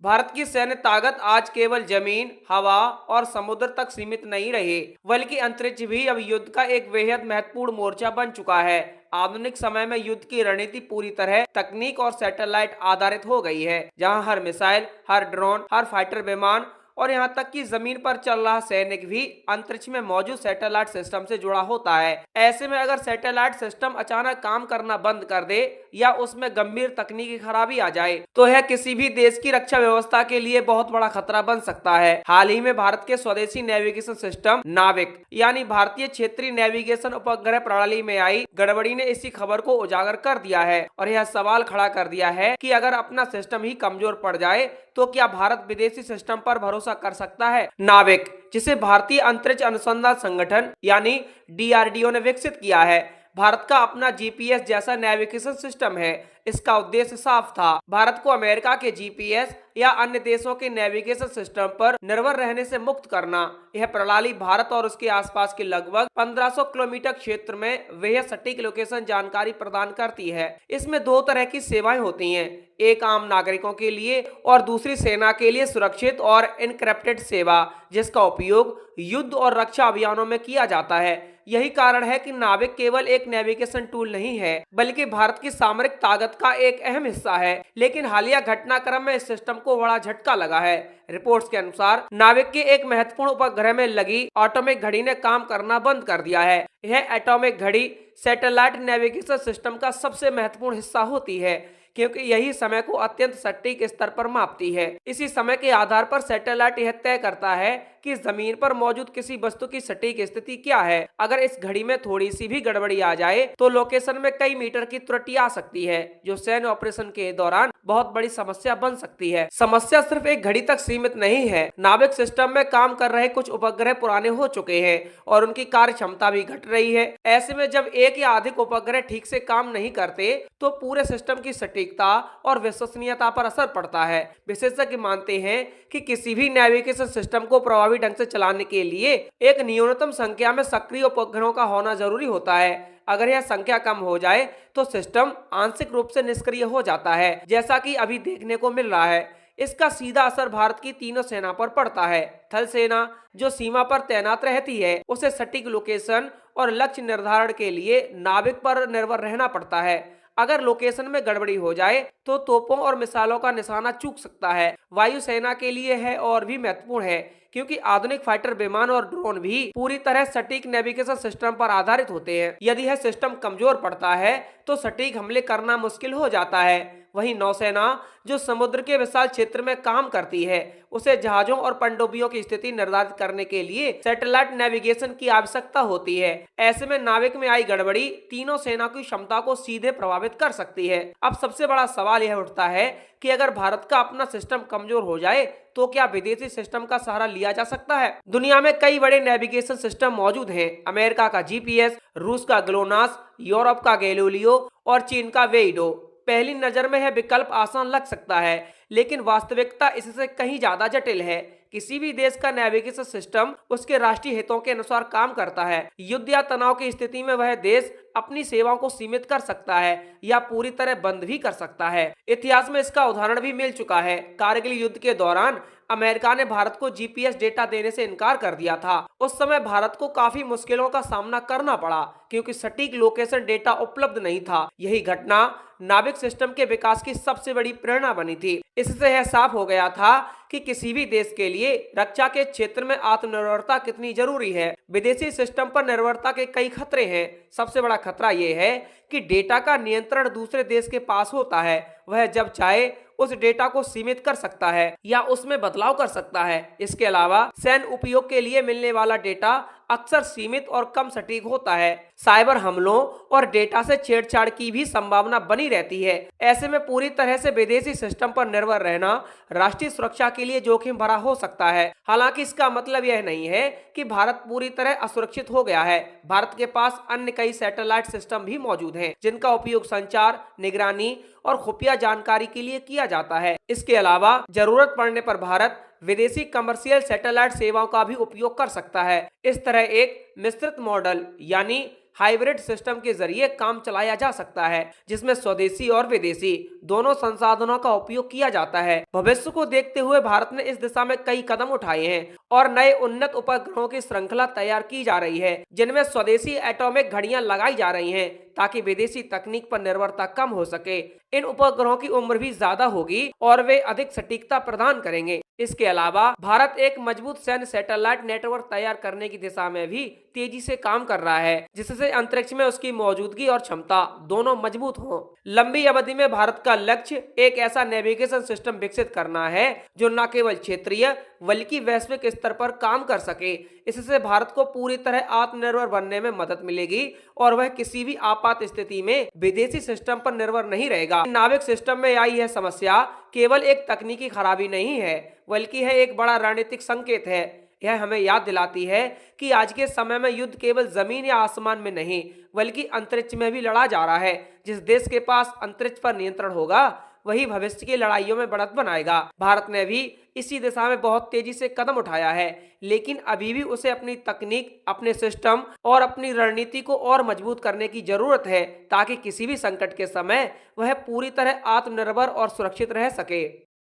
भारत की सैन्य ताकत आज केवल जमीन, हवा और समुद्र तक सीमित नहीं रही, बल्कि अंतरिक्ष भी अब युद्ध का एक बेहद महत्वपूर्ण मोर्चा बन चुका है। आधुनिक समय में युद्ध की रणनीति पूरी तरह तकनीक और सैटेलाइट आधारित हो गई है, जहां हर मिसाइल, हर ड्रोन, हर फाइटर विमान और यहां तक कि जमीन पर चल रहा सैनिक भी अंतरिक्ष में मौजूद सैटेलाइट सिस्टम से जुड़ा होता है। ऐसे में अगर सैटेलाइट सिस्टम अचानक काम करना बंद कर दे या उसमें गंभीर तकनीकी खराबी आ जाए, तो यह किसी भी देश की रक्षा व्यवस्था के लिए बहुत बड़ा खतरा बन सकता है। हाल ही में भारत के स्वदेशी नेविगेशन सिस्टम नाविक यानी भारतीय क्षेत्रीय नेविगेशन उपग्रह प्रणाली में आई गड़बड़ी ने इसी खबर को उजागर कर दिया है और यह सवाल खड़ा कर दिया है कि अगर अपना सिस्टम ही कमजोर पड़ जाए तो क्या भारत विदेशी सिस्टम पर भरोसा कर सकता है। नाविक, जिसे भारतीय अंतरिक्ष अनुसंधान संगठन यानी डीआरडीओ ने विकसित किया है, भारत का अपना जीपीएस जैसा नेविगेशन सिस्टम है। इसका उद्देश्य साफ था, भारत को अमेरिका के जीपीएस या अन्य देशों के नेविगेशन सिस्टम पर निर्भर रहने से मुक्त करना। यह प्रणाली भारत और उसके आसपास के लगभग 1500 किलोमीटर क्षेत्र में बेहद सटीक लोकेशन जानकारी प्रदान करती है। इसमें दो तरह की सेवाएं होती हैं, एक आम नागरिकों के लिए और दूसरी सेना के लिए सुरक्षित और एनक्रिप्टेड सेवा, जिसका उपयोग युद्ध और रक्षा अभियानों में किया जाता है। यही कारण है कि नाविक केवल एक नेविगेशन टूल नहीं है, बल्कि भारत की सामरिक ताकत का एक अहम हिस्सा है। लेकिन हालिया घटनाक्रम में इस सिस्टम को बड़ा झटका लगा है। रिपोर्ट्स के अनुसार नाविक के एक महत्वपूर्ण उपग्रह में लगी ऑटोमिक घड़ी ने काम करना बंद कर दिया है। यह एटॉमिक घड़ी सैटेलाइट नेविगेशन सिस्टम का सबसे महत्वपूर्ण हिस्सा होती है, क्योंकि यही समय को अत्यंत सटीक स्तर पर मापती है। इसी समय के आधार पर सैटेलाइट यह तय करता है कि जमीन पर मौजूद किसी वस्तु की सटीक स्थिति क्या है। अगर इस घड़ी में थोड़ी सी भी गड़बड़ी आ जाए तो लोकेशन में कई मीटर की त्रुटि आ सकती है, जो सैन्य ऑपरेशन के दौरान बहुत बड़ी समस्या बन सकती है। समस्या सिर्फ एक घड़ी तक सीमित नहीं है। नाविक सिस्टम में काम कर रहे कुछ उपग्रह पुराने हो चुके हैं और उनकी कार्य क्षमता भी घट रही है। ऐसे में जब एक या अधिक उपग्रह ठीक से काम नहीं करते तो पूरे सिस्टम की सटीकता और विश्वसनीयता पर असर पड़ता है। विशेषज्ञ मानते हैं कि किसी भी नेविगेशन सिस्टम को प्रभावी ढंग से चलाने के लिए एक न्यूनतम संख्या में सक्रिय उपग्रहों का होना जरूरी होता है। अगर यह संख्या कम हो जाए तो सिस्टम आंशिक रूप से निष्क्रिय हो जाता है, जैसा कि अभी देखने को मिल रहा है। इसका सीधा असर भारत की तीनों सेना पर पड़ता है। थल सेना, जो सीमा पर तैनात रहती है, उसे सटीक लोकेशन और लक्ष्य निर्धारण के लिए नाविक पर निर्भर रहना पड़ता है। अगर लोकेशन में गड़बड़ी हो जाए तो तोपों और मिसाइलों का निशाना चूक सकता है। वायुसेना के लिए है और भी महत्वपूर्ण है, क्योंकि आधुनिक फाइटर विमान और ड्रोन भी पूरी तरह सटीक नेविगेशन सिस्टम पर आधारित होते हैं। यदि यह सिस्टम कमजोर पड़ता है तो सटीक हमले करना मुश्किल हो जाता है। वहीं नौसेना, जो समुद्र के विशाल क्षेत्र में काम करती है, उसे जहाजों और पनडुब्बियों की स्थिति निर्धारित करने के लिए सैटेलाइट नेविगेशन की आवश्यकता होती है। ऐसे में नाविक में आई गड़बड़ी तीनों सेना की क्षमता को सीधे प्रभावित कर सकती है। अब सबसे बड़ा सवाल यह उठता है कि अगर भारत का अपना सिस्टम कमजोर हो जाए तो क्या विदेशी सिस्टम का सहारा लिया जा सकता है। दुनिया में कई बड़े नेविगेशन सिस्टम मौजूद हैं। अमेरिका का जीपीएस, रूस का ग्लोनास, यूरोप का गैलीलियो और चीन का वेइडो। पहली नजर में यह विकल्प आसान लग सकता है, लेकिन वास्तविकता इससे कहीं ज्यादा जटिल है। किसी भी देश का नेविगेशन सिस्टम उसके राष्ट्रीय हितों के अनुसार काम करता है। युद्ध या तनाव की स्थिति में वह देश अपनी सेवाओं को सीमित कर सकता है या पूरी तरह बंद भी कर सकता है। इतिहास में इसका उदाहरण भी मिल चुका है। कारगिल युद्ध के दौरान अमेरिका ने भारत को जीपीएस डेटा देने से इनकार कर दिया था। उस समय भारत को काफी मुश्किलों का सामना करना पड़ा, क्योंकि सटीक लोकेशन डेटा उपलब्ध नहीं था। यही घटना नाविक सिस्टम के विकास की सबसे बड़ी प्रेरणा बनी थी। इससे यह साफ हो गया था कि किसी भी देश के लिए रक्षा के क्षेत्र में आत्मनिर्भरता कितनी जरूरी है। विदेशी सिस्टम पर निर्भरता के कई खतरे हैं। सबसे बड़ा खतरा यह है कि डेटा का नियंत्रण दूसरे देश के पास होता है। वह जब चाहे उस डेटा को सीमित कर सकता है या उसमें बदलाव कर सकता है। इसके अलावा सैन्य उपयोग के लिए मिलने वाला डेटा अक्सर सीमित और कम सटीक होता है। साइबर हमलों और डेटा से छेड़छाड़ की भी संभावना बनी रहती है। ऐसे में पूरी तरह से विदेशी सिस्टम पर निर्भर रहना राष्ट्रीय सुरक्षा के लिए जोखिम भरा हो सकता है। हालांकि इसका मतलब यह नहीं है कि भारत पूरी तरह असुरक्षित हो गया है। भारत के पास अन्य कई सैटेलाइट सिस्टम भी मौजूद हैं, जिनका उपयोग संचार, निगरानी और खुफिया जानकारी के लिए किया जाता है। इसके अलावा जरूरत पड़ने पर भारत विदेशी कमर्शियल सैटेलाइट सेवाओं का भी उपयोग कर सकता है। इस तरह एक मिश्रित मॉडल यानी हाइब्रिड सिस्टम के जरिए काम चलाया जा सकता है, जिसमें स्वदेशी और विदेशी दोनों संसाधनों का उपयोग किया जाता है। भविष्य को देखते हुए भारत ने इस दिशा में कई कदम उठाए हैं और नए उन्नत उपग्रहों की श्रृंखला तैयार की जा रही है, जिनमें स्वदेशी एटॉमिक घड़ियां लगाई जा रही हैं ताकि विदेशी तकनीक पर निर्भरता कम हो सके। इन उपग्रहों की उम्र भी ज्यादा होगी और वे अधिक सटीकता प्रदान करेंगे। इसके अलावा भारत एक मजबूत सैन्य सैटेलाइट नेटवर्क तैयार करने की दिशा में भी तेजी से काम कर रहा है, जिससे अंतरिक्ष में उसकी मौजूदगी और क्षमता दोनों मजबूत हों। लंबी अवधि में भारत का लक्ष्य एक ऐसा नेविगेशन सिस्टम विकसित करना है जो न केवल क्षेत्रीय बल्कि वैश्विक स्तर पर काम कर सके। इससे भारत को पूरी तरह आत्मनिर्भर बनने में मदद मिलेगी और वह किसी भी आपात स्थिति में विदेशी सिस्टम पर निर्भर नहीं रहेगा। नाविक सिस्टम में आई यह समस्या केवल एक तकनीकी खराबी नहीं है, बल्कि यह एक बड़ा रणनीतिक संकेत है। यह हमें याद दिलाती है कि आज के समय में युद्ध केवल जमीन या आसमान में नहीं, बल्कि अंतरिक्ष में भी लड़ा जा रहा है। जिस देश के पास अंतरिक्ष पर नियंत्रण होगा, वही भविष्य की लड़ाइयों में बढ़त बनाएगा। भारत ने भी इसी दिशा में बहुत तेजी से कदम उठाया है, लेकिन अभी भी उसे अपनी तकनीक, अपने सिस्टम और अपनी रणनीति को और मजबूत करने की जरूरत है, ताकि किसी भी संकट के समय वह पूरी तरह आत्मनिर्भर और सुरक्षित रह सके।